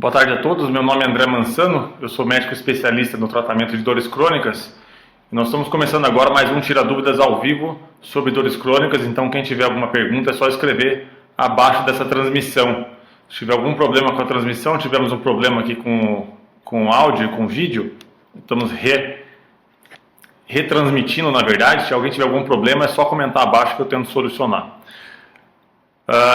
Boa tarde a todos, meu nome é André Mansano, eu sou médico especialista no tratamento de dores crônicas. Nós estamos começando agora mais um Tira Dúvidas ao vivo sobre dores crônicas, então quem tiver alguma pergunta é só escrever abaixo dessa transmissão. Se tiver algum problema com a transmissão, tivemos um problema aqui com áudio e com vídeo, estamos retransmitindo na verdade. Se alguém tiver algum problema é só comentar abaixo que eu tento solucionar.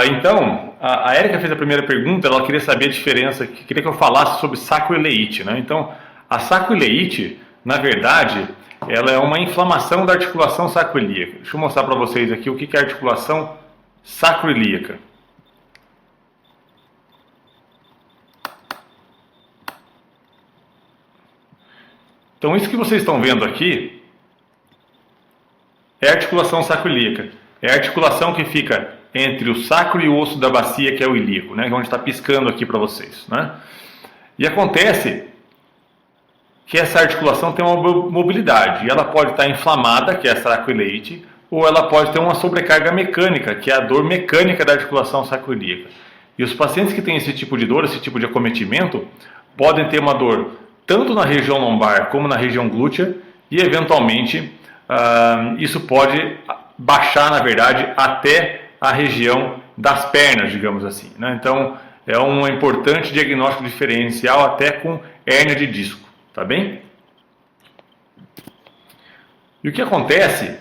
Então, a Érica fez a primeira pergunta, ela queria saber a diferença, queria que eu falasse sobre sacroileite, né? Então, a sacroileite, na verdade, ela é uma inflamação da articulação sacroiliaca. Deixa eu mostrar para vocês aqui o que é articulação sacroiliaca. Então, isso que vocês estão vendo aqui é a articulação sacroiliaca. É a articulação que fica entre o sacro e o osso da bacia, que é o ilíaco, né? Onde está piscando aqui para vocês, né? E acontece que essa articulação tem uma mobilidade, e ela pode estar inflamada, que é a sacroileite, ou ela pode ter uma sobrecarga mecânica, que é a dor mecânica da articulação sacroiliaca. E os pacientes que têm esse tipo de dor, esse tipo de acometimento, podem ter uma dor tanto na região lombar como na região glútea, e eventualmente isso pode baixar, na verdade, até a região das pernas, digamos assim, né? Então, é um importante diagnóstico diferencial até com hérnia de disco, tá bem? E o que acontece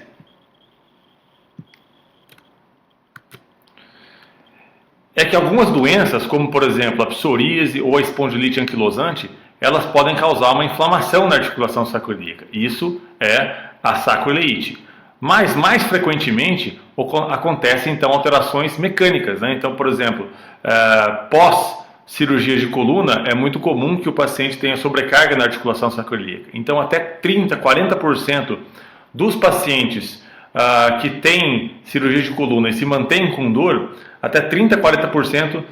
é que algumas doenças, como por exemplo a psoríase ou a espondilite anquilosante, elas podem causar uma inflamação na articulação sacroiliaca. Isso é a sacroileite. Mas mais frequentemente acontecem então alterações mecânicas, né? Então, por exemplo, pós cirurgia de coluna é muito comum que o paciente tenha sobrecarga na articulação sacroiliaca. Então, até 30, 40% dos pacientes que têm cirurgia de coluna e se mantêm com dor, até 30, 40%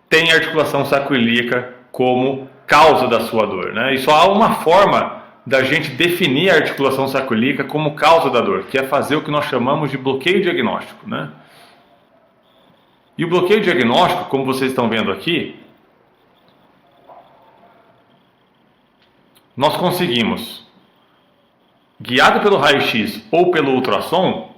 têm articulação sacroiliaca como causa da sua dor, né? E só há uma forma da gente definir a articulação sacroiliaca como causa da dor, que é fazer o que nós chamamos de bloqueio diagnóstico, né? E o bloqueio diagnóstico, como vocês estão vendo aqui, nós conseguimos, guiado pelo raio-x ou pelo ultrassom,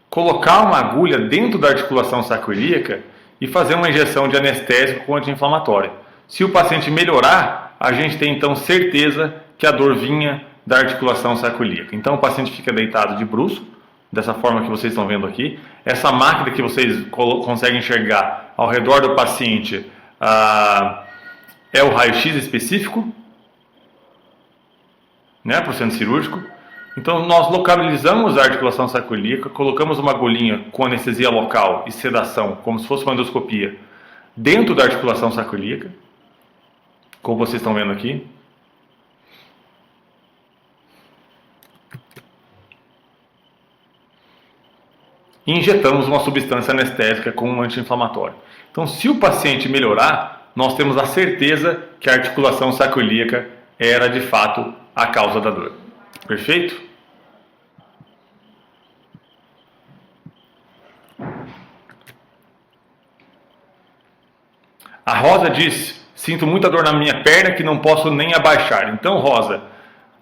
colocar uma agulha dentro da articulação sacroiliaca e fazer uma injeção de anestésico com anti-inflamatório. Se o paciente melhorar, a gente tem então certeza que a dor vinha da articulação sacroiliaca. Então o paciente fica deitado de bruço, dessa forma que vocês estão vendo aqui. Essa máquina que vocês conseguem enxergar ao redor do paciente é o raio-x específico, né, para o centro cirúrgico. Então nós localizamos a articulação sacroiliaca, colocamos uma agulhinha com anestesia local e sedação, como se fosse uma endoscopia, dentro da articulação sacroiliaca, como vocês estão vendo aqui. E injetamos uma substância anestésica com um anti-inflamatório. Então, se o paciente melhorar, nós temos a certeza que a articulação sacroiliaca era de fato a causa da dor. Perfeito? A Rosa diz: sinto muita dor na minha perna que não posso nem abaixar. Então, Rosa,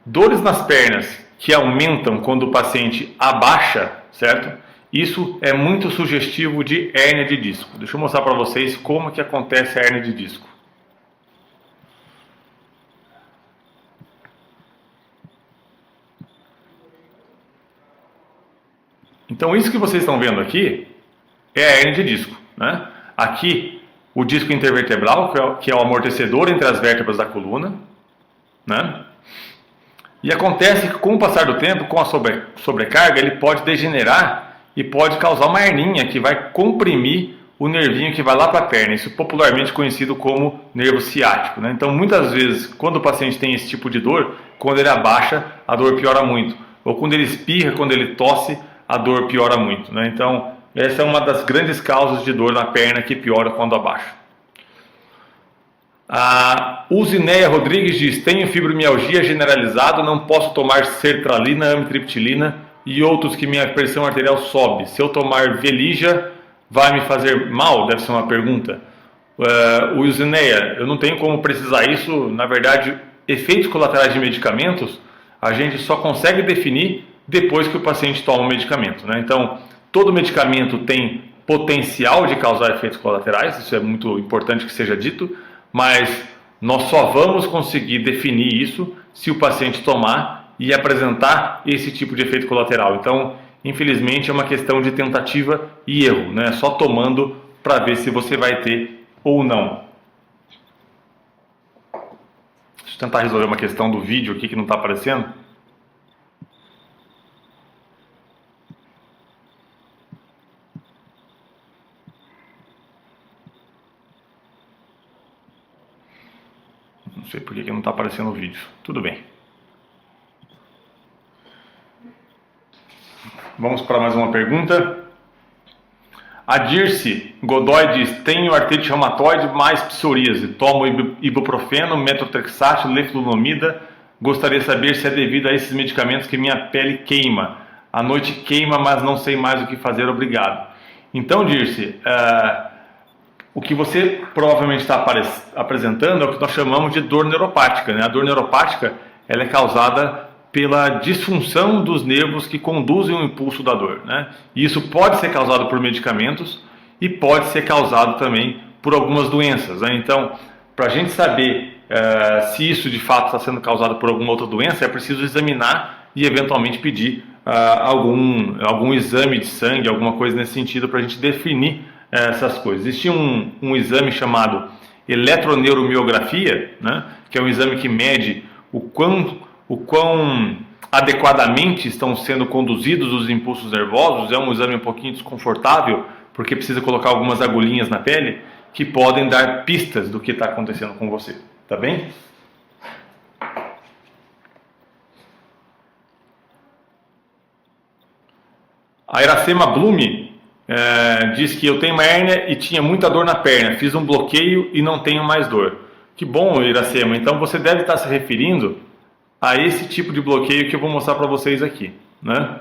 dores nas pernas que aumentam quando o paciente abaixa, certo? Isso é muito sugestivo de hérnia de disco. Deixa eu mostrar para vocês como que acontece a hérnia de disco. Então isso que vocês estão vendo aqui é a hérnia de disco, né? Aqui o disco intervertebral, que é o amortecedor entre as vértebras da coluna, né? E acontece que com o passar do tempo, com a sobrecarga, ele pode degenerar e pode causar uma hernia que vai comprimir o nervinho que vai lá para a perna. Isso é popularmente conhecido como nervo ciático, né? Então, muitas vezes, quando o paciente tem esse tipo de dor, quando ele abaixa, a dor piora muito. Ou quando ele espirra, quando ele tosse, a dor piora muito, né? Então, essa é uma das grandes causas de dor na perna que piora quando abaixa. A Uzineia Rodrigues diz: tenho fibromialgia generalizada, não posso tomar sertralina, amitriptilina e outros que minha pressão arterial sobe. Se eu tomar Velija, vai me fazer mal? Deve ser uma pergunta. O Ilzineia, eu não tenho como precisar isso. Na verdade, efeitos colaterais de medicamentos a gente só consegue definir depois que o paciente toma o medicamento, né? Então, todo medicamento tem potencial de causar efeitos colaterais, isso é muito importante que seja dito, mas nós só vamos conseguir definir isso se o paciente tomar e apresentar esse tipo de efeito colateral. Então, infelizmente, é uma questão de tentativa e erro, né? Só tomando para ver se você vai ter ou não. Deixa eu tentar resolver uma questão do vídeo aqui que não está aparecendo. Não sei por que não está aparecendo o vídeo. Tudo bem. Vamos para mais uma pergunta. A Dirce Godoy diz: tenho artrite reumatoide mais psoríase. Tomo ibuprofeno, metotrexato, leflunomida. Gostaria de saber se é devido a esses medicamentos que minha pele queima. À noite queima, mas não sei mais o que fazer. Obrigado. Então, Dirce, o que você provavelmente está apresentando é o que nós chamamos de dor neuropática, né? A dor neuropática ela é causada pela disfunção dos nervos que conduzem o impulso da dor, né? E isso pode ser causado por medicamentos e pode ser causado também por algumas doenças, né? Então, para a gente saber se isso de fato está sendo causado por alguma outra doença, é preciso examinar e eventualmente pedir algum exame de sangue, alguma coisa nesse sentido, para a gente definir essas coisas. Existia um exame chamado eletroneuromiografia, né, que é um exame que mede o quão adequadamente estão sendo conduzidos os impulsos nervosos. É um exame um pouquinho desconfortável, porque precisa colocar algumas agulhinhas na pele que podem dar pistas do que está acontecendo com você. Tá bem? A Iracema Blume diz que eu tenho uma hérnia e tinha muita dor na perna. Fiz um bloqueio e não tenho mais dor. Que bom, Iracema. Então você deve estar se referindo a esse tipo de bloqueio que eu vou mostrar para vocês aqui, né?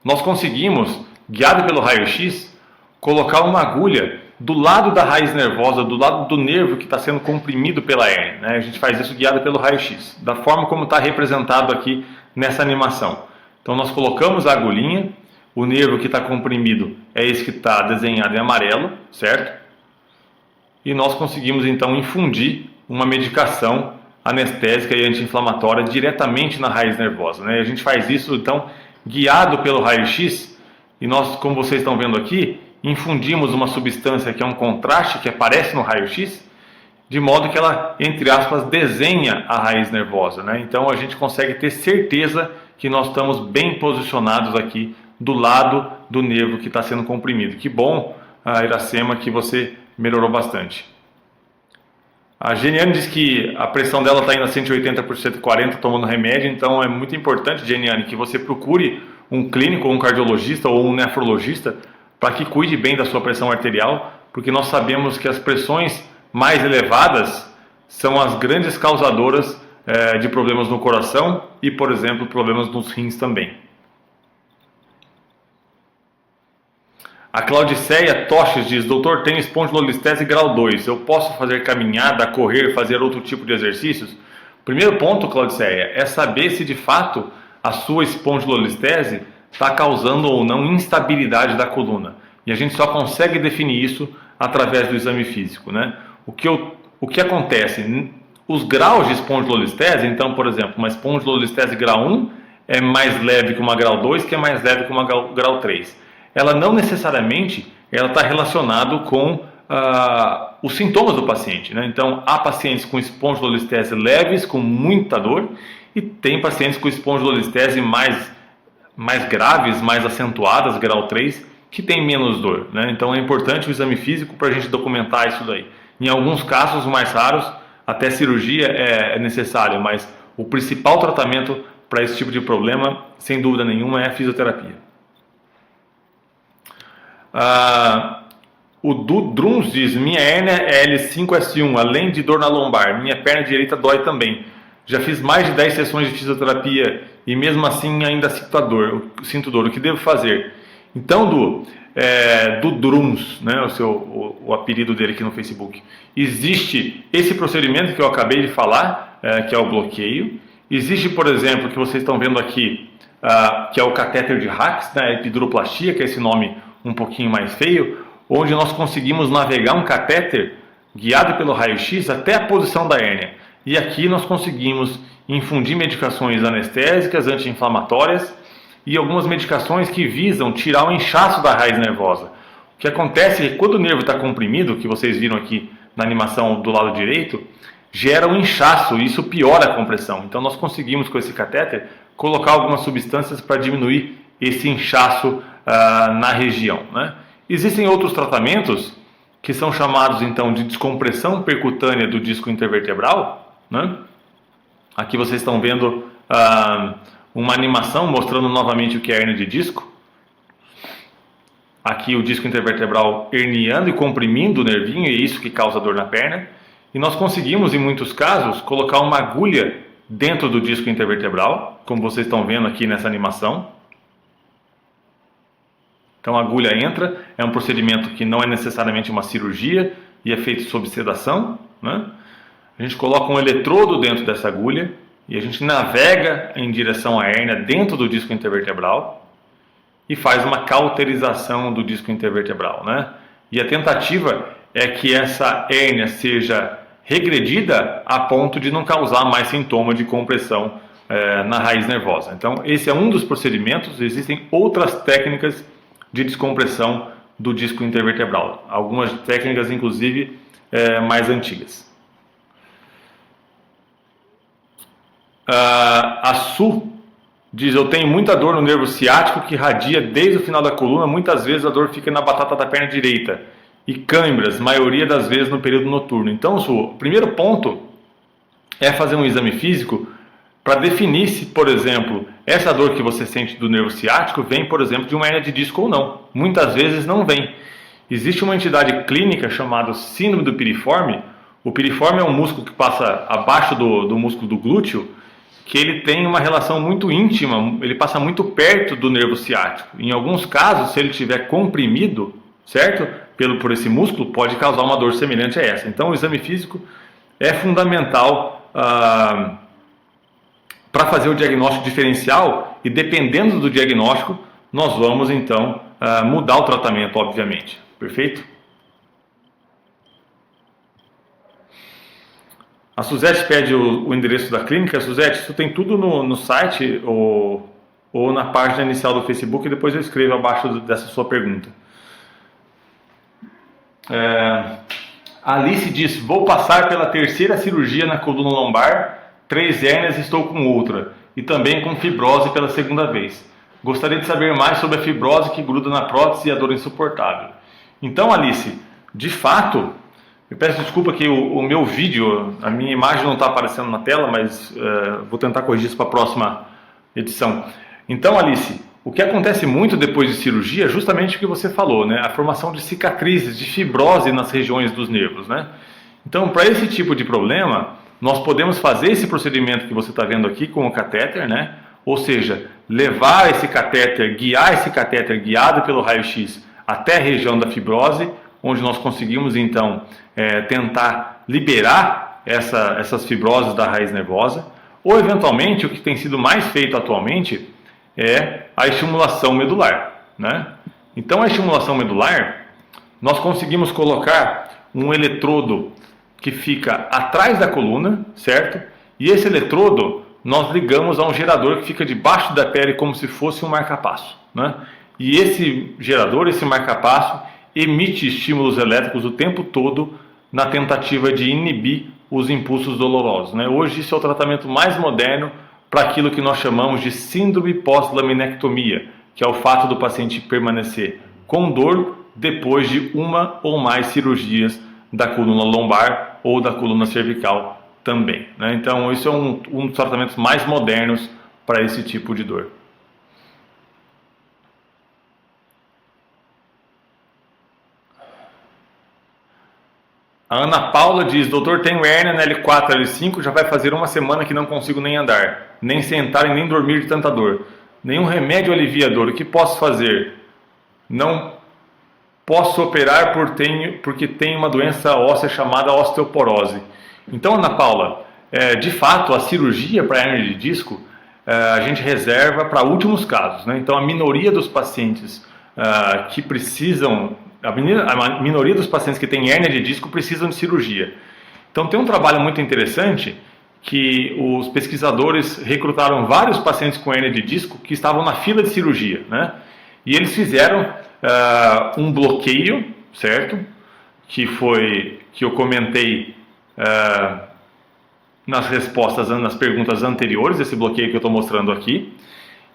Nós conseguimos, guiado pelo raio-x, colocar uma agulha do lado da raiz nervosa, do lado do nervo que está sendo comprimido pela hérnia, né? A gente faz isso guiado pelo raio-x, da forma como está representado aqui nessa animação. Então nós colocamos a agulhinha, o nervo que está comprimido é esse que está desenhado em amarelo, certo? E nós conseguimos então infundir uma medicação anestésica e anti-inflamatória diretamente na raiz nervosa, né? A gente faz isso então guiado pelo raio-x e nós, como vocês estão vendo aqui, infundimos uma substância que é um contraste que aparece no raio-x, de modo que ela, entre aspas, desenha a raiz nervosa, né? Então a gente consegue ter certeza que nós estamos bem posicionados aqui do lado do nervo que está sendo comprimido. Que bom, Iracema, que você melhorou bastante. A Geniane diz que a pressão dela está indo a 180 por 140 tomando remédio, então é muito importante, Geniane, que você procure um clínico, ou um cardiologista ou um nefrologista para que cuide bem da sua pressão arterial, porque nós sabemos que as pressões mais elevadas são as grandes causadoras de problemas no coração e, por exemplo, problemas nos rins também. A Claudiceia Toches diz: doutor, tenho espondilolistese grau 2, eu posso fazer caminhada, correr, fazer outro tipo de exercícios? Primeiro ponto, Claudiceia, é saber se de fato a sua espondilolistese está causando ou não instabilidade da coluna. E a gente só consegue definir isso através do exame físico, né? O que acontece? Os graus de espondilolistese, então, por exemplo, uma espondilolistese grau 1 é mais leve que uma grau 2, que é mais leve que uma grau 3. Ela não necessariamente está relacionada com os sintomas do paciente, né? Então, há pacientes com espondilolistese leves, com muita dor, e tem pacientes com espondilolistese mais graves, mais acentuadas, grau 3, que tem menos dor, né? Então é importante o exame físico para a gente documentar isso daí. Em alguns casos mais raros, até cirurgia é necessária, mas o principal tratamento para esse tipo de problema, sem dúvida nenhuma, é a fisioterapia. O Druns diz: minha hérnia é L5-S1, além de dor na lombar, minha perna direita dói também. Já fiz mais de 10 sessões de fisioterapia e mesmo assim ainda sinto dor. O que devo fazer? Então, do Druns, né, o apelido dele aqui no Facebook, existe esse procedimento que eu acabei de falar, que é o bloqueio. Existe, por exemplo, que vocês estão vendo aqui, que é o catéter de Hacks, né, epiduroplastia, que é esse nome um pouquinho mais feio, onde nós conseguimos navegar um catéter guiado pelo raio-x até a posição da hérnia. E aqui nós conseguimos infundir medicações anestésicas, anti-inflamatórias e algumas medicações que visam tirar o inchaço da raiz nervosa. O que acontece é que quando o nervo está comprimido, que vocês viram aqui na animação do lado direito, gera um inchaço e isso piora a compressão. Então nós conseguimos com esse catéter colocar algumas substâncias para diminuir esse inchaço na região, né? Existem outros tratamentos que são chamados então de descompressão percutânea do disco intervertebral, né? Aqui vocês estão vendo uma animação mostrando novamente o que é a hérnia de disco. Aqui o disco intervertebral herniando e comprimindo o nervinho, e é isso que causa dor na perna. E nós conseguimos, em muitos casos, colocar uma agulha dentro do disco intervertebral, como vocês estão vendo aqui nessa animação. Então a agulha entra, é um procedimento que não é necessariamente uma cirurgia e é feito sob sedação, né? A gente coloca um eletrodo dentro dessa agulha e a gente navega em direção à hérnia dentro do disco intervertebral e faz uma cauterização do disco intervertebral, né? E a tentativa é que essa hérnia seja regredida a ponto de não causar mais sintoma de compressão na raiz nervosa. Então esse é um dos procedimentos. Existem outras técnicas de descompressão do disco intervertebral, algumas técnicas inclusive mais antigas. A Su diz: eu tenho muita dor no nervo ciático que irradia desde o final da coluna, muitas vezes a dor fica na batata da perna direita, e câimbras, maioria das vezes no período noturno. Então, Su, o primeiro ponto é fazer um exame físico para definir se, por exemplo, essa dor que você sente do nervo ciático vem, por exemplo, de uma hérnia de disco ou não. Muitas vezes não vem. Existe uma entidade clínica chamada síndrome do piriforme. O piriforme é um músculo que passa abaixo do músculo do glúteo, que ele tem uma relação muito íntima, ele passa muito perto do nervo ciático. Em alguns casos, se ele estiver comprimido, certo? Por esse músculo, pode causar uma dor semelhante a essa. Então o exame físico é fundamental para fazer o diagnóstico diferencial, e dependendo do diagnóstico, nós vamos então mudar o tratamento, obviamente. Perfeito? A Suzete pede o endereço da clínica. Suzete, isso tem tudo no site ou na página inicial do Facebook, e depois eu escrevo abaixo dessa sua pergunta. Alice diz: vou passar pela terceira cirurgia na coluna lombar, 3 hérnias, estou com outra, e também com fibrose pela segunda vez. Gostaria de saber mais sobre a fibrose que gruda na prótese e a dor insuportável. Então, Alice, de fato, eu peço desculpa que o meu vídeo, a minha imagem não está aparecendo na tela, mas vou tentar corrigir isso para a próxima edição. Então, Alice, o que acontece muito depois de cirurgia é justamente o que você falou, né? A formação de cicatrizes, de fibrose nas regiões dos nervos, né? Então, para esse tipo de problema, nós podemos fazer esse procedimento que você está vendo aqui com o catéter, né? Ou seja, levar esse catéter, guiar esse catéter guiado pelo raio-x até a região da fibrose, onde nós conseguimos então tentar liberar essas fibroses da raiz nervosa. Ou eventualmente, o que tem sido mais feito atualmente é a estimulação medular, né? Então a estimulação medular, nós conseguimos colocar um eletrodo que fica atrás da coluna, certo? E esse eletrodo nós ligamos a um gerador que fica debaixo da pele, como se fosse um marca-passo, né? E esse gerador, esse marca-passo, emite estímulos elétricos o tempo todo na tentativa de inibir os impulsos dolorosos, né? Hoje isso é o tratamento mais moderno para aquilo que nós chamamos de síndrome pós-laminectomia, que é o fato do paciente permanecer com dor depois de uma ou mais cirurgias da coluna lombar ou da coluna cervical também, né? Então isso é um dos tratamentos mais modernos para esse tipo de dor. A Ana Paula diz: doutor, tenho hérnia na L4, L5, já vai fazer uma semana que não consigo nem andar, nem sentar e nem dormir de tanta dor. Nenhum remédio alivia a dor, o que posso fazer? Não posso operar porque tenho uma doença óssea chamada osteoporose. Então, Ana Paula, de fato, a cirurgia para hernia de disco a gente reserva para últimos casos, né? Então, a minoria dos pacientes que precisam, a minoria dos pacientes que têm hernia de disco precisam de cirurgia. Então, tem um trabalho muito interessante que os pesquisadores recrutaram vários pacientes com hernia de disco que estavam na fila de cirurgia, né? E eles fizeram um bloqueio, certo? Que eu comentei nas respostas, nas perguntas anteriores, esse bloqueio que eu estou mostrando aqui.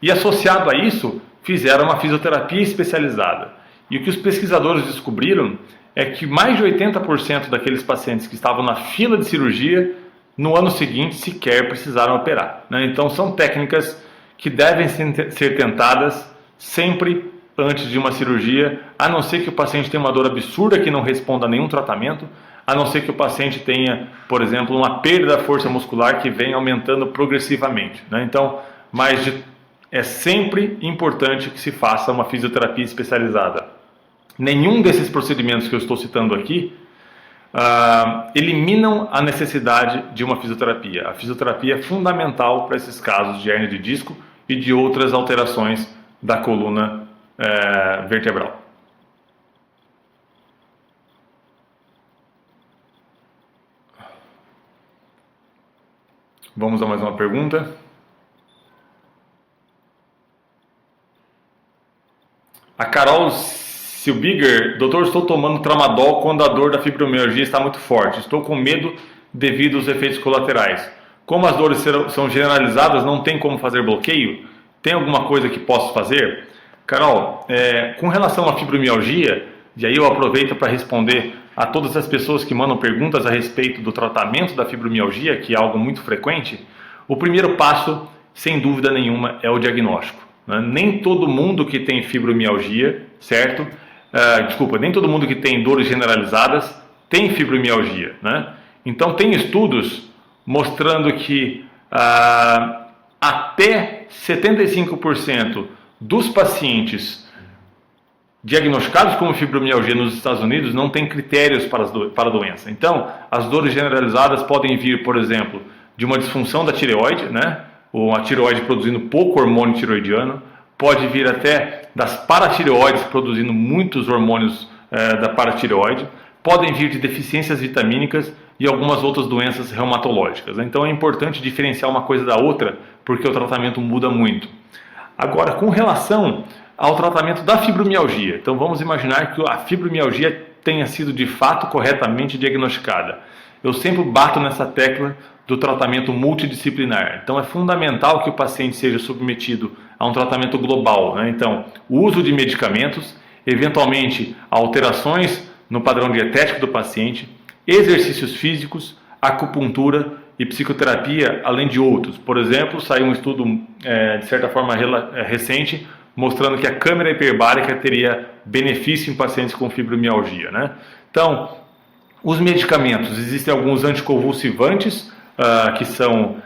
E associado a isso, fizeram uma fisioterapia especializada. E o que os pesquisadores descobriram é que mais de 80% daqueles pacientes que estavam na fila de cirurgia, no ano seguinte sequer precisaram operar, né? Então são técnicas que devem ser tentadas sempre antes de uma cirurgia, a não ser que o paciente tenha uma dor absurda que não responda a nenhum tratamento, a não ser que o paciente tenha, por exemplo, uma perda da força muscular que vem aumentando progressivamente, né? Então, é sempre importante que se faça uma fisioterapia especializada. Nenhum desses procedimentos que eu estou citando aqui eliminam a necessidade de uma fisioterapia. A fisioterapia é fundamental para esses casos de hernia de disco e de outras alterações da coluna vertebral. Vamos a mais uma pergunta. A Carol Silbiger: doutor, estou tomando tramadol quando a dor da fibromialgia está muito forte. Estou com medo devido aos efeitos colaterais. Como as dores são generalizadas, não tem como fazer bloqueio? Tem alguma coisa que posso fazer? Carol, com relação à fibromialgia, e aí eu aproveito para responder a todas as pessoas que mandam perguntas a respeito do tratamento da fibromialgia, que é algo muito frequente. O primeiro passo, sem dúvida nenhuma, é o diagnóstico, né? Nem todo mundo que tem fibromialgia, certo? Nem todo mundo que tem dores generalizadas tem fibromialgia, né? Então tem estudos mostrando que até 75% dos pacientes diagnosticados com fibromialgia nos Estados Unidos não tem critérios para a doença. Então, as dores generalizadas podem vir, por exemplo, de uma disfunção da tireoide, né? Ou a tireoide produzindo pouco hormônio tiroidiano, pode vir até das paratireoides produzindo muitos hormônios da paratireoide, podem vir de deficiências vitamínicas e algumas outras doenças reumatológicas. Então é importante diferenciar uma coisa da outra, porque o tratamento muda muito. Agora, com relação ao tratamento da fibromialgia, então vamos imaginar que a fibromialgia tenha sido de fato corretamente diagnosticada. Eu sempre bato nessa tecla do tratamento multidisciplinar. Então é fundamental que o paciente seja submetido a um tratamento global, né? Então, o uso de medicamentos, eventualmente alterações no padrão dietético do paciente, exercícios físicos, acupuntura e psicoterapia, além de outros. Por exemplo, saiu um estudo de certa forma recente mostrando que a câmara hiperbárica teria benefício em pacientes com fibromialgia, né? Então, os medicamentos, existem alguns anticonvulsivantes que são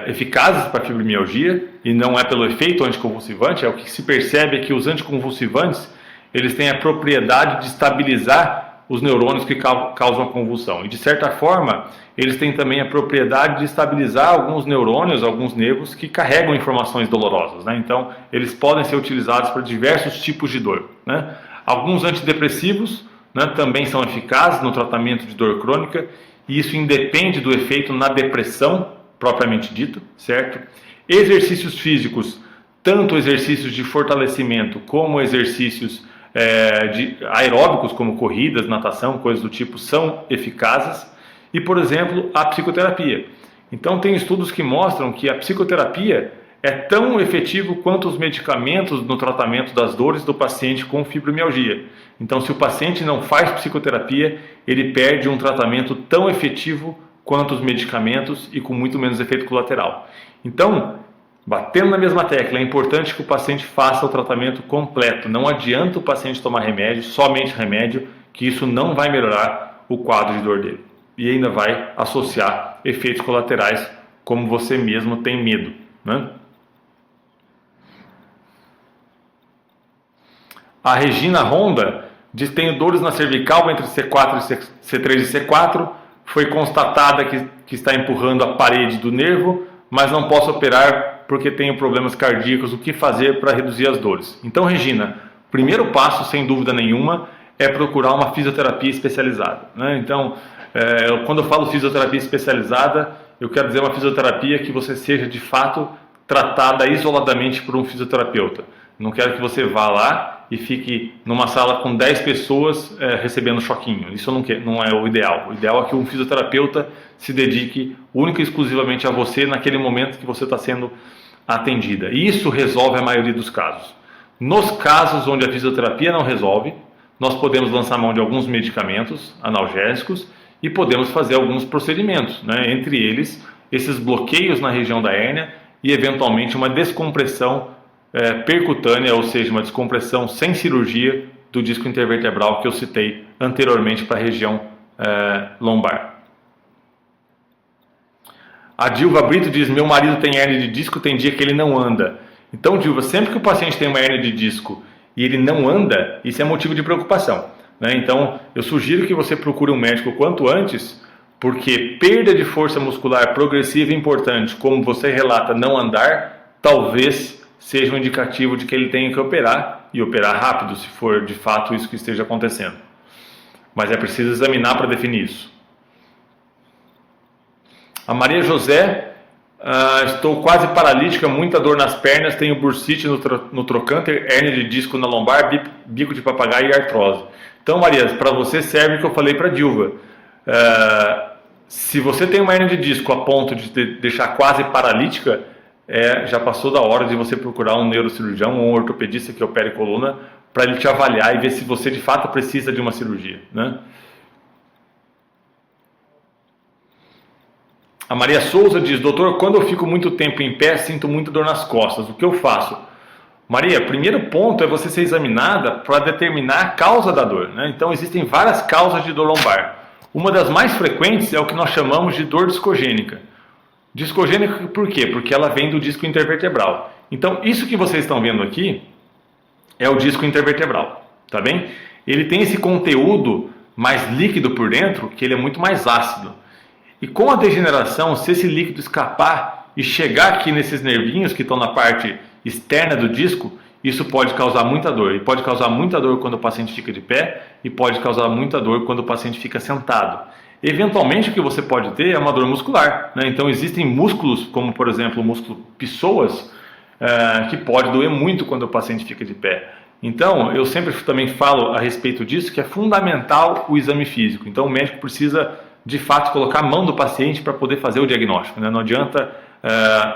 eficazes para a fibromialgia, e não é pelo efeito anticonvulsivante. O que se percebe é que os anticonvulsivantes eles têm a propriedade de estabilizar os neurônios que causam a convulsão, e de certa forma eles têm também a propriedade de estabilizar alguns neurônios, alguns nervos que carregam informações dolorosas, né? Então eles podem ser utilizados para diversos tipos de dor, né? Alguns antidepressivos, né, também são eficazes no tratamento de dor crônica, e isso independe do efeito na depressão propriamente dita, certo? Exercícios físicos, tanto exercícios de fortalecimento como exercícios aeróbicos, como corridas, natação, coisas do tipo, são eficazes. E, por exemplo, a psicoterapia. Então tem estudos que mostram que a psicoterapia é tão efetivo quanto os medicamentos no tratamento das dores do paciente com fibromialgia. Então, se o paciente não faz psicoterapia, ele perde um tratamento tão efetivo quanto os medicamentos e com muito menos efeito colateral. Então, batendo na mesma tecla, é importante que o paciente faça o tratamento completo. Não adianta o paciente tomar remédio, somente remédio, que isso não vai melhorar o quadro de dor dele. E ainda vai associar efeitos colaterais, como você mesmo tem medo, né? A Regina Honda diz que tem dores na cervical entre C4 e C3 e C4. Foi constatada que está empurrando a parede do nervo, mas não posso operar porque tenho problemas cardíacos. O que fazer para reduzir as dores? Então, Regina, primeiro passo, sem dúvida nenhuma, é procurar uma fisioterapia especializada, né? Então, quando eu falo fisioterapia especializada, eu quero dizer uma fisioterapia que você seja de fato tratada isoladamente por um fisioterapeuta. Não quero que você vá lá e fique numa sala com 10 pessoas recebendo choquinho. Isso não é o ideal. O ideal é que um fisioterapeuta se dedique única e exclusivamente a você naquele momento que você está sendo atendida. E isso resolve a maioria dos casos. Nos casos onde a fisioterapia não resolve, nós podemos lançar mão de alguns medicamentos analgésicos e podemos fazer alguns procedimentos, né? Entre eles, esses bloqueios na região da hérnia e eventualmente uma descompressão percutânea, ou seja, uma descompressão sem cirurgia do disco intervertebral que eu citei anteriormente para a região lombar. A Dilva Brito diz: meu marido tem hérnia de disco, tem dia que ele não anda. Então, Dilva, sempre que o paciente tem uma hérnia de disco e ele não anda, isso é motivo de preocupação, né? Então, eu sugiro que você procure um médico o quanto antes, porque perda de força muscular progressiva e importante, como você relata, não andar, talvez seja um indicativo de que ele tenha que operar, e operar rápido, se for de fato isso que esteja acontecendo. Mas é preciso examinar para definir isso. A Maria José: estou quase paralítica, muita dor nas pernas, tenho bursite no trocânter, hérnia de disco na lombar, bico de papagaio e artrose. Então, Maria, para você serve o que eu falei para a Dilva. Se você tem uma hérnia de disco a ponto de te deixar quase paralítica, já passou da hora de você procurar um neurocirurgião ou um ortopedista que opere coluna para ele te avaliar e ver se você de fato precisa de uma cirurgia, né? A Maria Souza diz: doutor, quando eu fico muito tempo em pé, sinto muita dor nas costas, o que eu faço? Maria, primeiro ponto é você ser examinada para determinar a causa da dor, né? Então existem várias causas de dor lombar. Uma das mais frequentes é o que nós chamamos de dor discogênica. Discogênica por quê? Porque ela vem do disco intervertebral. Então isso que vocês estão vendo aqui é o disco intervertebral, tá bem? Ele tem esse conteúdo mais líquido por dentro, que ele é muito mais ácido. E com a degeneração, se esse líquido escapar e chegar aqui nesses nervinhos que estão na parte externa do disco, isso pode causar muita dor. E pode causar muita dor quando o paciente fica de pé e pode causar muita dor quando o paciente fica sentado. Eventualmente o que você pode ter é uma dor muscular, né? Então existem músculos, como por exemplo o músculo psoas, que pode doer muito quando o paciente fica de pé. Então eu sempre também falo a respeito disso, que é fundamental o exame físico. Então o médico precisa de fato colocar a mão do paciente para poder fazer o diagnóstico, né? Não adianta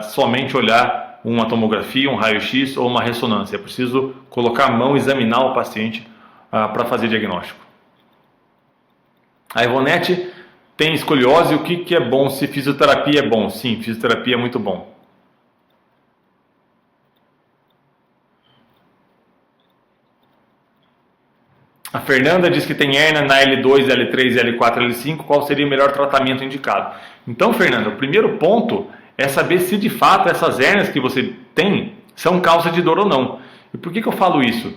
somente olhar uma tomografia, um raio-x ou uma ressonância. É preciso colocar a mão e examinar o paciente para fazer diagnóstico. A Ivonete tem escoliose, o que é bom? Se fisioterapia é bom? Sim, fisioterapia é muito bom. A Fernanda diz que tem hérnia na L2, L3, L4, L5, qual seria o melhor tratamento indicado? Então, Fernanda, o primeiro ponto é saber se de fato essas hérnias que você tem são causa de dor ou não. E por que eu falo isso?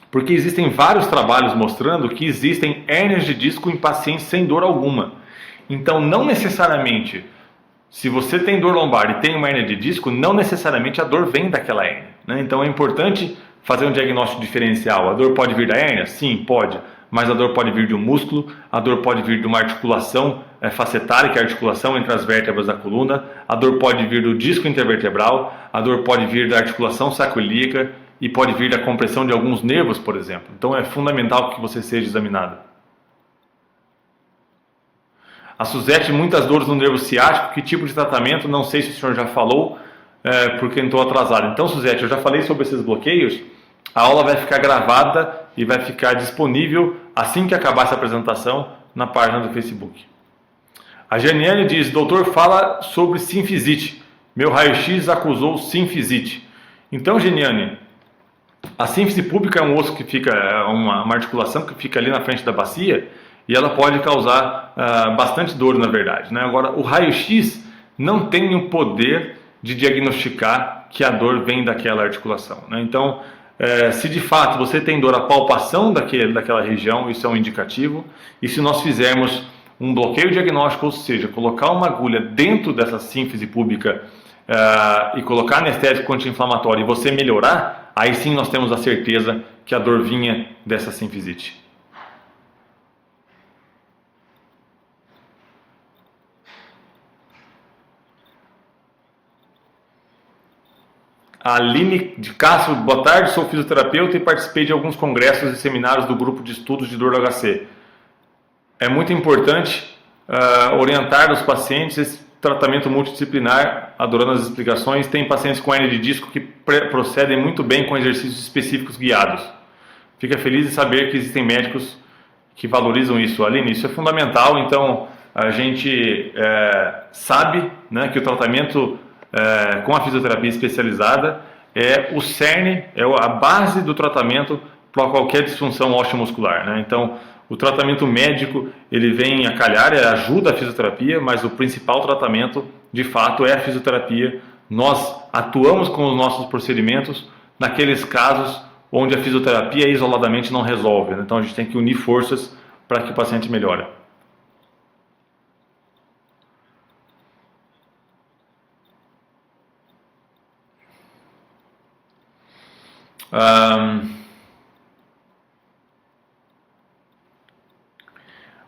Porque existem vários trabalhos mostrando que existem hérnias de disco em pacientes sem dor alguma. Então, não necessariamente, se você tem dor lombar e tem uma hérnia de disco, não necessariamente a dor vem daquela hérnia, né? Então, é importante fazer um diagnóstico diferencial. A dor pode vir da hérnia? Sim, pode. Mas a dor pode vir de um músculo, a dor pode vir de uma articulação facetária, que é a articulação entre as vértebras da coluna, a dor pode vir do disco intervertebral, a dor pode vir da articulação sacroiliaca e pode vir da compressão de alguns nervos, por exemplo. Então é fundamental que você seja examinada. A Suzete, muitas dores no nervo ciático, que tipo de tratamento? Não sei se o senhor já falou, porque não estou atrasado. Então, Suzete, eu já falei sobre esses bloqueios. A aula vai ficar gravada e vai ficar disponível assim que acabar essa apresentação na página do Facebook. A Janiane diz: doutor, fala sobre sinfisite. Meu raio-x acusou sinfisite. Então, Janiane, a sínfise pública é um osso que fica, uma articulação que fica ali na frente da bacia e ela pode causar bastante dor, na verdade, né? Agora, o raio-x não tem o poder de diagnosticar que a dor vem daquela articulação, né? Então, Se de fato você tem dor, a palpação daquela região, isso é um indicativo. E se nós fizermos um bloqueio diagnóstico, ou seja, colocar uma agulha dentro dessa sínfise púbica e colocar anestésico anti-inflamatório e você melhorar, aí sim nós temos a certeza que a dor vinha dessa sinfisite. A Aline de Castro, boa tarde, sou fisioterapeuta e participei de alguns congressos e seminários do grupo de estudos de dor do HC. É muito importante orientar os pacientes esse tratamento multidisciplinar, adorando as explicações. Tem pacientes com hernia de disco que procedem muito bem com exercícios específicos guiados. Fica feliz de saber que existem médicos que valorizam isso. Aline, isso é fundamental, então a gente sabe, né, que o tratamento com a fisioterapia especializada é o cerne, é a base do tratamento para qualquer disfunção osteomuscular, né? Então, o tratamento médico, ele vem a calhar, ajuda a fisioterapia, mas o principal tratamento, de fato, é a fisioterapia. Nós atuamos com os nossos procedimentos naqueles casos onde a fisioterapia isoladamente não resolve, né? Então, a gente tem que unir forças para que o paciente melhore.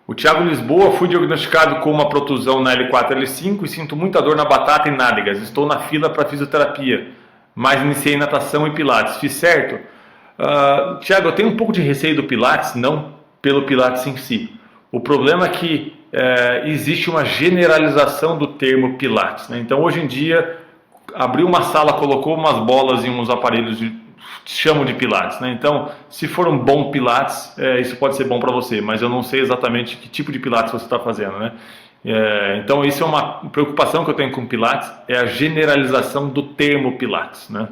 O Thiago Lisboa, fui diagnosticado com uma protusão na L4-L5 e sinto muita dor na batata e nádegas. Estou na fila para fisioterapia, mas iniciei natação e pilates. Fiz certo? Thiago, eu tenho um pouco de receio do pilates, não pelo pilates em si. O problema é que existe uma generalização do termo pilates, né? Então, hoje em dia, abriu uma sala, colocou umas bolas e uns aparelhos chamam de pilates, né? Então, se for um bom pilates, isso pode ser bom para você, mas eu não sei exatamente que tipo de pilates você está fazendo, né? Então, isso é uma preocupação que eu tenho com pilates, é a generalização do termo pilates, né?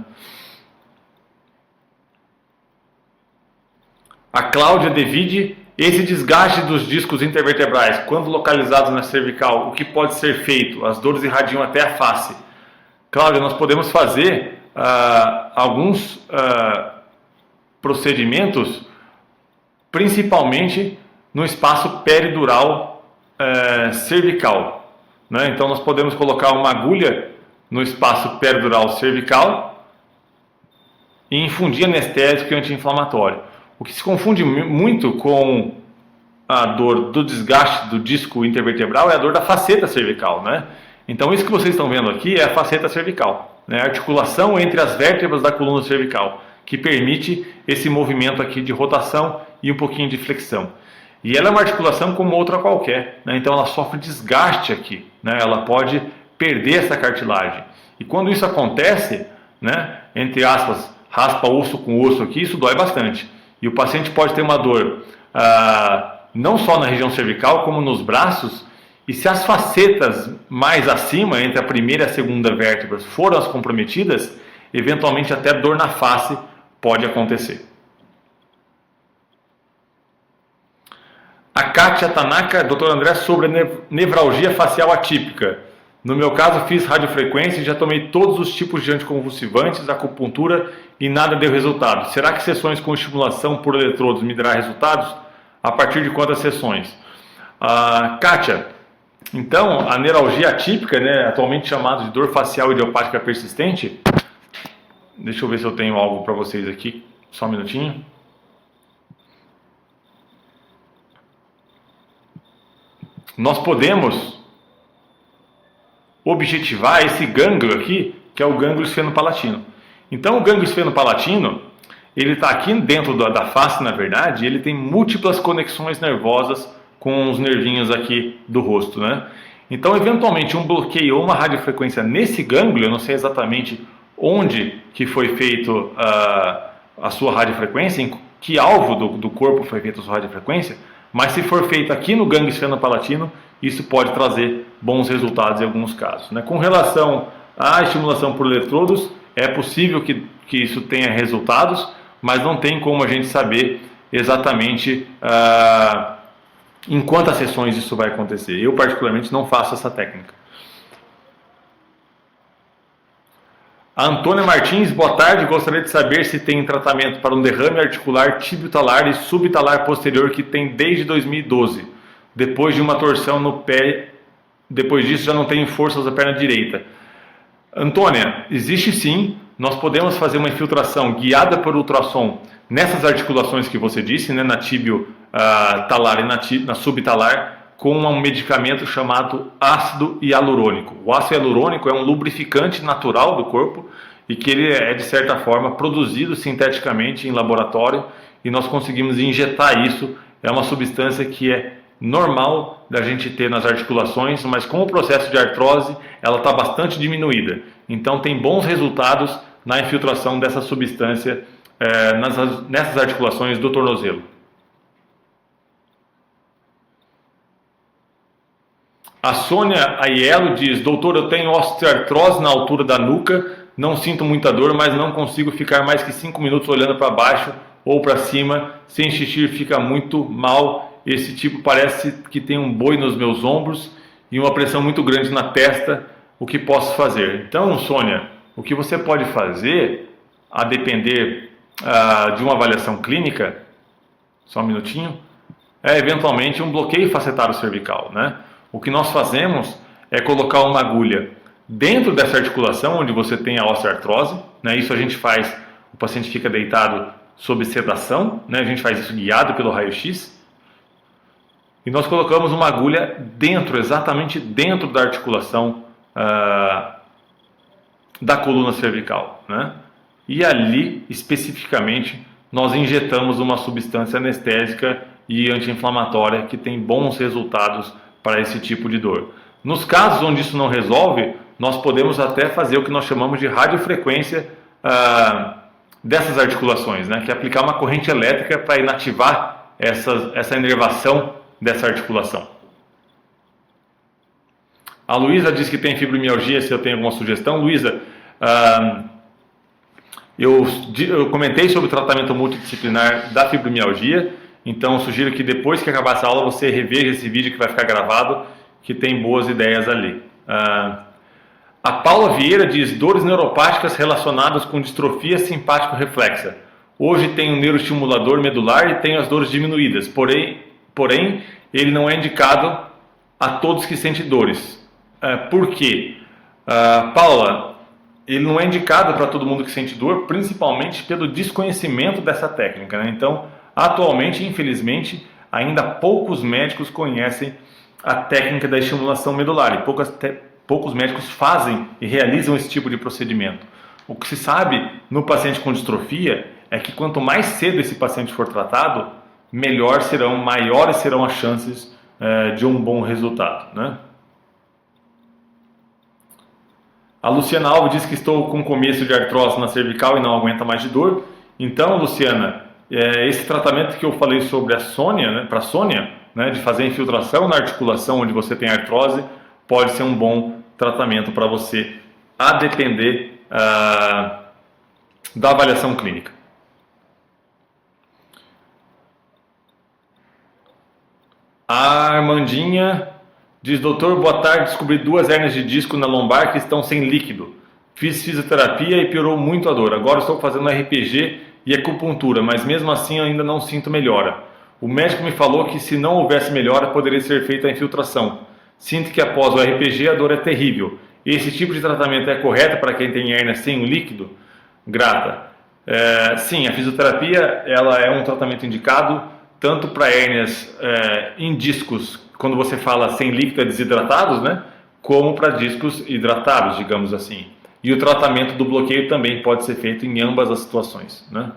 A Cláudia Devide, esse desgaste dos discos intervertebrais, quando localizados na cervical, o que pode ser feito? As dores irradiam até a face. Cláudia, nós podemos fazer alguns procedimentos, principalmente no espaço peridural cervical, né? Então nós podemos colocar uma agulha no espaço peridural cervical e infundir anestésico e anti-inflamatório. O que se confunde muito com a dor do desgaste do disco intervertebral é a dor da faceta cervical, né? Então isso que vocês estão vendo aqui é a faceta cervical, né? A articulação entre as vértebras da coluna cervical, que permite esse movimento aqui de rotação e um pouquinho de flexão. E ela é uma articulação como outra qualquer, né? Então ela sofre desgaste aqui, né? Ela pode perder essa cartilagem. E quando isso acontece, né, entre aspas, raspa osso com osso aqui, isso dói bastante. E o paciente pode ter uma dor não só na região cervical, como nos braços. E se as facetas mais acima, entre a primeira e a segunda vértebra, foram as comprometidas, eventualmente até dor na face pode acontecer. A Kátia Tanaka, Dr. André, sobre a nevralgia facial atípica. No meu caso, fiz radiofrequência e já tomei todos os tipos de anticonvulsivantes, acupuntura e nada deu resultado. Será que sessões com estimulação por eletrodos me dará resultados? A partir de quantas sessões? Kátia, então, a neuralgia atípica, né, atualmente chamada de dor facial idiopática persistente, deixa eu ver se eu tenho algo para vocês aqui, só um minutinho. Nós podemos objetivar esse gânglio aqui, que é o gânglio esfenopalatino. Então, o gânglio esfenopalatino, ele está aqui dentro da face, na verdade, e ele tem múltiplas conexões nervosas com os nervinhos aqui do rosto, né? Então, eventualmente, um bloqueio ou uma radiofrequência nesse gânglio, eu não sei exatamente onde que foi feito a sua radiofrequência, em que alvo do corpo foi feita a sua radiofrequência, mas se for feito aqui no gânglio esfenopalatino, isso pode trazer bons resultados em alguns casos, né? Com relação à estimulação por eletrodos, é possível que isso tenha resultados, mas não tem como a gente saber exatamente em quantas sessões isso vai acontecer. Eu, particularmente, não faço essa técnica. A Antônia Martins, boa tarde. Gostaria de saber se tem tratamento para um derrame articular tibio-talar e subtalar posterior que tem desde 2012. Depois de uma torção no pé, depois disso já não tenho forças da perna direita. Antônia, existe sim. Nós podemos fazer uma infiltração guiada por ultrassom nessas articulações que você disse, né, na tibio-talar e na subtalar, com um medicamento chamado ácido hialurônico. O ácido hialurônico é um lubrificante natural do corpo e que ele é, de certa forma, produzido sinteticamente em laboratório e nós conseguimos injetar isso. É uma substância que é normal da gente ter nas articulações, mas com o processo de artrose ela está bastante diminuída. Então tem bons resultados na infiltração dessa substância nessas articulações do tornozelo. A Sônia Aiello diz: doutor, eu tenho osteoartrose na altura da nuca, não sinto muita dor, mas não consigo ficar mais que 5 minutos olhando para baixo ou para cima, sem xixi, fica muito mal. Esse tipo parece que tem um boi nos meus ombros e uma pressão muito grande na testa. O que posso fazer? Então, Sônia, o que você pode fazer, a depender de uma avaliação clínica, só um minutinho, é eventualmente um bloqueio facetário cervical, né? O que nós fazemos é colocar uma agulha dentro dessa articulação onde você tem a osteoartrose, né? Isso a gente faz, o paciente fica deitado sob sedação, né? A gente faz isso guiado pelo raio-x. E nós colocamos uma agulha dentro, exatamente dentro da articulação da coluna cervical, né? E ali, especificamente, nós injetamos uma substância anestésica e anti-inflamatória que tem bons resultados para esse tipo de dor. Nos casos onde isso não resolve, nós podemos até fazer o que nós chamamos de radiofrequência dessas articulações, né? Que é aplicar uma corrente elétrica para inativar essa inervação dessa articulação. A Luísa diz que tem fibromialgia, se eu tenho alguma sugestão. Luísa, eu comentei sobre o tratamento multidisciplinar da fibromialgia. Então, sugiro que depois que acabar essa aula, você reveja esse vídeo que vai ficar gravado, que tem boas ideias ali. A Paula Vieira diz: dores neuropáticas relacionadas com distrofia simpático-reflexa. Hoje tenho um neuroestimulador medular e tenho as dores diminuídas, porém ele não é indicado a todos que sentem dores. Por quê? Paula, ele não é indicado para todo mundo que sente dor, principalmente pelo desconhecimento dessa técnica, né? Então, atualmente, infelizmente, ainda poucos médicos conhecem a técnica da estimulação medular e poucos médicos fazem e realizam esse tipo de procedimento. O que se sabe no paciente com distrofia é que quanto mais cedo esse paciente for tratado, maiores serão as chances de um bom resultado, né? A Luciana Alves diz que estou com começo de artrose na cervical e não aguenta mais de dor. Então, Luciana, esse tratamento que eu falei sobre a Sônia, né, para a Sônia, né, de fazer infiltração na articulação onde você tem artrose, pode ser um bom tratamento para você, a depender da avaliação clínica. A Armandinha diz: doutor, boa tarde, descobri 2 hérnias de disco na lombar que estão sem líquido. Fiz fisioterapia e piorou muito a dor. Agora estou fazendo RPG e acupuntura, mas mesmo assim eu ainda não sinto melhora. O médico me falou que se não houvesse melhora, poderia ser feita a infiltração. Sinto que após o RPG a dor é terrível. Esse tipo de tratamento é correto para quem tem hérnia sem o líquido? Grata. Sim, a fisioterapia ela é um tratamento indicado tanto para hérnias em discos, quando você fala sem líquido, desidratados, né? Como para discos hidratados, digamos assim. E o tratamento do bloqueio também pode ser feito em ambas as situações, né?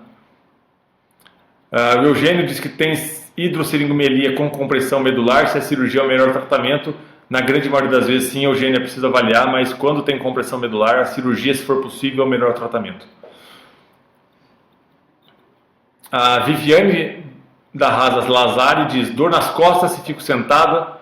O Eugênio diz que tem hidrosseringomelia com compressão medular, se a cirurgia é o melhor tratamento. Na grande maioria das vezes, sim, Eugênio, é preciso avaliar, mas quando tem compressão medular, a cirurgia, se for possível, é o melhor tratamento. A Viviane da Rasas Lazari diz: dor nas costas se fico sentada,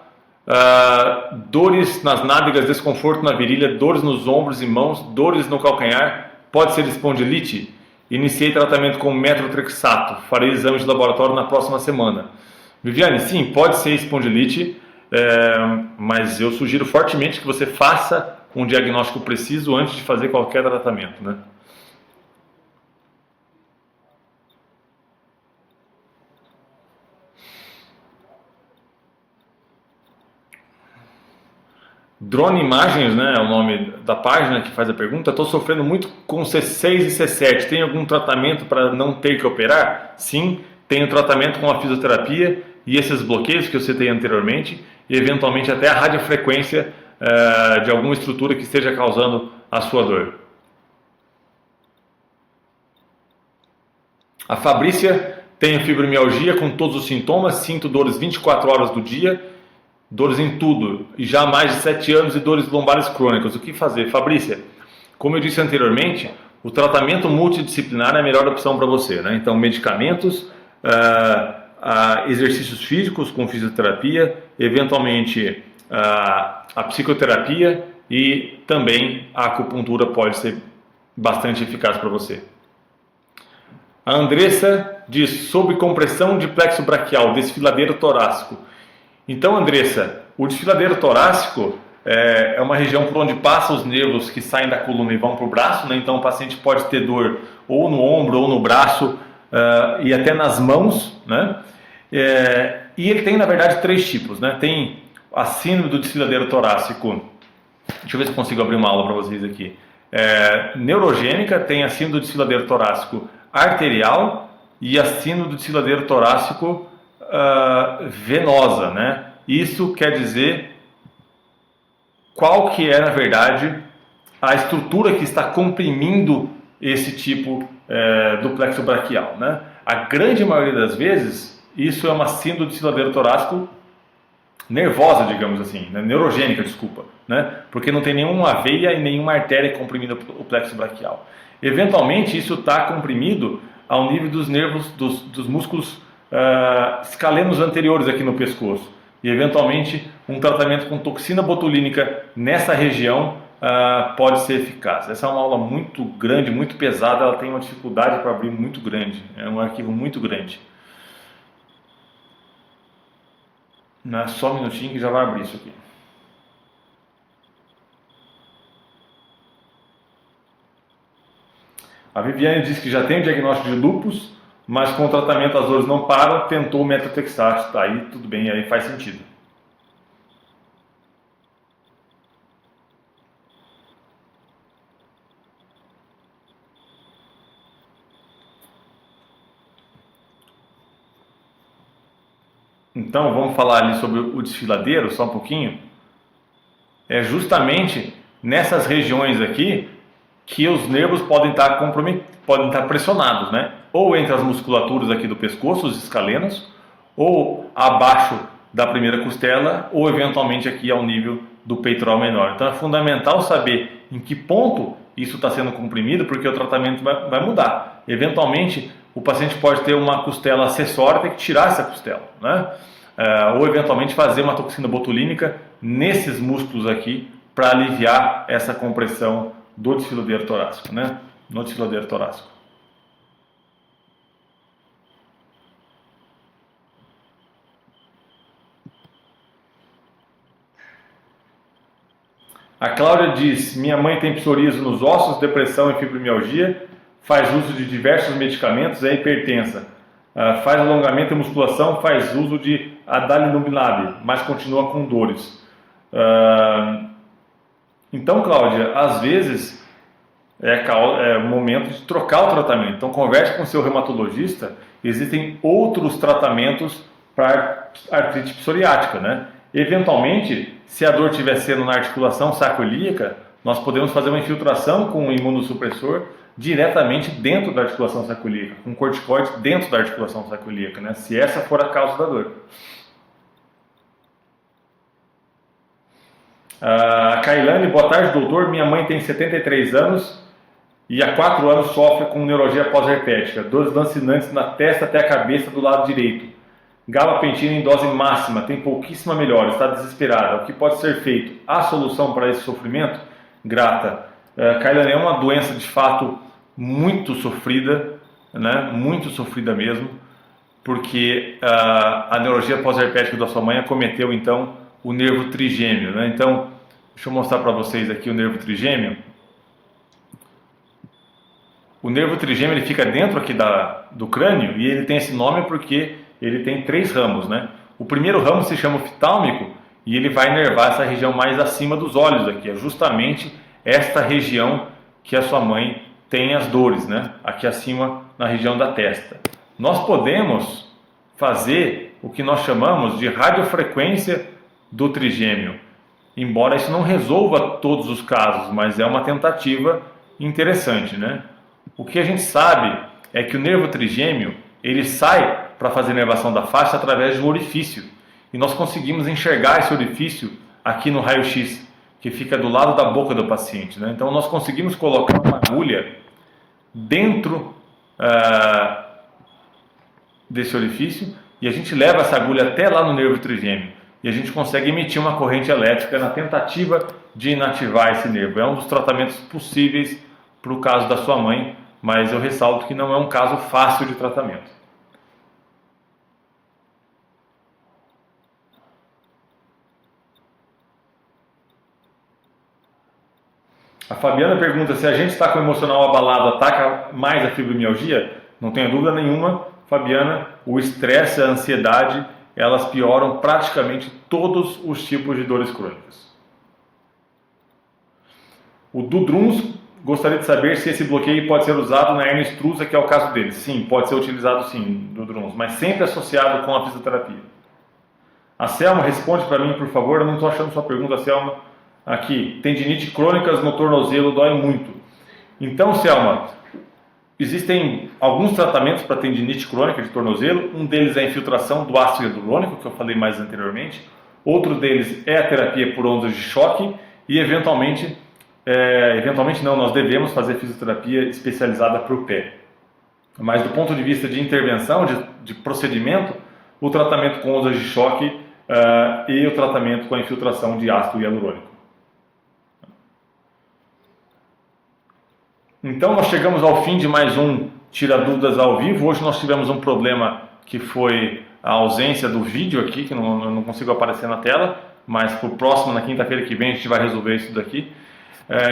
dores nas nádegas, desconforto na virilha, dores nos ombros e mãos, dores no calcanhar, pode ser espondilite? Iniciei tratamento com metrotrexato, farei exames de laboratório na próxima semana. Viviane, sim, pode ser espondilite, mas eu sugiro fortemente que você faça um diagnóstico preciso antes de fazer qualquer tratamento, né? Drone Imagens, né, é o nome da página que faz a pergunta. Estou sofrendo muito com C6 e C7. Tem algum tratamento para não ter que operar? Sim, tenho tratamento com a fisioterapia e esses bloqueios que eu citei anteriormente, e eventualmente até a radiofrequência de alguma estrutura que esteja causando a sua dor. A Fabrícia tem fibromialgia com todos os sintomas, sinto dores 24 horas do dia, dores em tudo, e já há mais de 7 anos e dores lombares crônicas. O que fazer? Fabrícia, como eu disse anteriormente, o tratamento multidisciplinar é a melhor opção para você, né? Então, medicamentos, exercícios físicos com fisioterapia, eventualmente a psicoterapia e também a acupuntura pode ser bastante eficaz para você. A Andressa diz sobre compressão de plexo braquial, desfiladeiro torácico. Então, Andressa, o desfiladeiro torácico é uma região por onde passam os nervos que saem da coluna e vão para o braço, né? Então o paciente pode ter dor ou no ombro ou no braço e até nas mãos, né? E ele tem, na verdade, 3 tipos, né? Tem a síndrome do desfiladeiro torácico, deixa eu ver se eu consigo abrir uma aula para vocês aqui, neurogênica, tem a síndrome do desfiladeiro torácico arterial e a síndrome do desfiladeiro torácico venosa, né? Isso quer dizer qual que é, na verdade, a estrutura que está comprimindo esse tipo do plexo braquial, né? A grande maioria das vezes, isso é uma síndrome do desfiladeiro torácico nervosa, digamos assim, né? Neurogênica, desculpa, né? Porque não tem nenhuma veia e nenhuma artéria comprimindo o plexo braquial. Eventualmente, isso está comprimido ao nível dos nervos, dos músculos escalenos anteriores aqui no pescoço. E eventualmente um tratamento com toxina botulínica nessa região pode ser eficaz. Essa é uma aula muito grande, muito pesada, ela tem uma dificuldade para abrir muito grande, é um arquivo muito grande. Só um minutinho que já vai abrir isso aqui. A Viviane disse que já tem o diagnóstico de lúpus, mas com o tratamento as dores não param, tentou o metotrexato, tá aí tudo bem, aí faz sentido. Então vamos falar ali sobre o desfiladeiro só um pouquinho. É justamente nessas regiões aqui que os nervos podem estar pressionados, né? Ou entre as musculaturas aqui do pescoço, os escalenos, ou abaixo da primeira costela, ou eventualmente aqui ao nível do peitoral menor. Então é fundamental saber em que ponto isso está sendo comprimido, porque o tratamento vai mudar. Eventualmente o paciente pode ter uma costela acessória, ter que tirar essa costela, né? Ou eventualmente fazer uma toxina botulínica nesses músculos aqui para aliviar essa compressão do desfiladeiro torácico, né? No desfiladeiro torácico. A Cláudia diz: minha mãe tem psoríase nos ossos, depressão e fibromialgia, faz uso de diversos medicamentos, é hipertensa, faz alongamento e musculação, faz uso de adalimumab, mas continua com dores. Então, Cláudia, às vezes é o momento de trocar o tratamento. Então, converse com o seu reumatologista. Existem outros tratamentos para artrite psoriática, né? Eventualmente, se a dor estiver sendo na articulação sacroilíaca, nós podemos fazer uma infiltração com um imunossupressor diretamente dentro da articulação sacroilíaca, com corticoide dentro da articulação sacroilíaca, né? Se essa for a causa da dor. Kailane, boa tarde, doutor. Minha mãe tem 73 anos e há 4 anos sofre com neuralgia pós-herpética, dores lancinantes na testa até a cabeça do lado direito. Gabapentina em dose máxima, tem pouquíssima melhora, está desesperada. O que pode ser feito? Há solução para esse sofrimento? Grata. Kailane, é uma doença de fato muito sofrida, né? Muito sofrida mesmo, porque a neuralgia pós-herpética da sua mãe acometeu então o nervo trigêmeo, né? Então, Deixa eu mostrar para vocês aqui o nervo trigêmeo. O nervo trigêmeo ele fica dentro aqui do crânio e ele tem esse nome porque ele tem 3 ramos, né? O primeiro ramo se chama oftálmico e ele vai inervar essa região mais acima dos olhos aqui. É justamente esta região que a sua mãe tem as dores, né? Aqui acima na região da testa. Nós podemos fazer o que nós chamamos de radiofrequência do trigêmeo. Embora isso não resolva todos os casos, mas é uma tentativa interessante, né? O que a gente sabe é que o nervo trigêmeo ele sai para fazer inervação da face através de um orifício. E nós conseguimos enxergar esse orifício aqui no raio-x, que fica do lado da boca do paciente, né? Então nós conseguimos colocar uma agulha dentro desse orifício e a gente leva essa agulha até lá no nervo trigêmeo. E a gente consegue emitir uma corrente elétrica na tentativa de inativar esse nervo. É um dos tratamentos possíveis para o caso da sua mãe, mas eu ressalto que não é um caso fácil de tratamento. A Fabiana pergunta se a gente está com o emocional abalado, ataca mais a fibromialgia? Não tenho dúvida nenhuma, Fabiana, o estresse, a ansiedade, elas pioram praticamente todos os tipos de dores crônicas. O Dudruns gostaria de saber se esse bloqueio pode ser usado na hernia extrusa, que é o caso dele. Sim, pode ser utilizado sim, Dudruns, mas sempre associado com a fisioterapia. A Selma responde para mim, por favor, eu não estou achando sua pergunta, Selma. Aqui, tendinite crônicas no tornozelo dói muito. Então, Selma, existem alguns tratamentos para tendinite crônica de tornozelo. Um deles é a infiltração do ácido hialurônico, que eu falei mais anteriormente. Outro deles é a terapia por ondas de choque. E eventualmente não, nós devemos fazer fisioterapia especializada para o pé. Mas do ponto de vista de intervenção, de procedimento, o tratamento com ondas de choque e o tratamento com a infiltração de ácido hialurônico. Então nós chegamos ao fim de mais um Tira Dúvidas ao vivo. Hoje nós tivemos um problema que foi a ausência do vídeo aqui, que eu não consigo aparecer na tela, mas para o próximo, na quinta-feira que vem, a gente vai resolver isso daqui.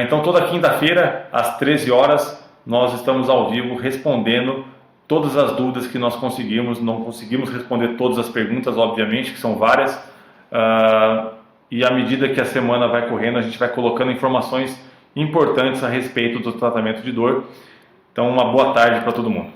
Então toda quinta-feira, às 13 horas, nós estamos ao vivo respondendo todas as dúvidas que nós conseguimos. Não conseguimos responder todas as perguntas, obviamente, que são várias. E à medida que a semana vai correndo, a gente vai colocando informações importantes a respeito do tratamento de dor. Então, uma boa tarde para todo mundo.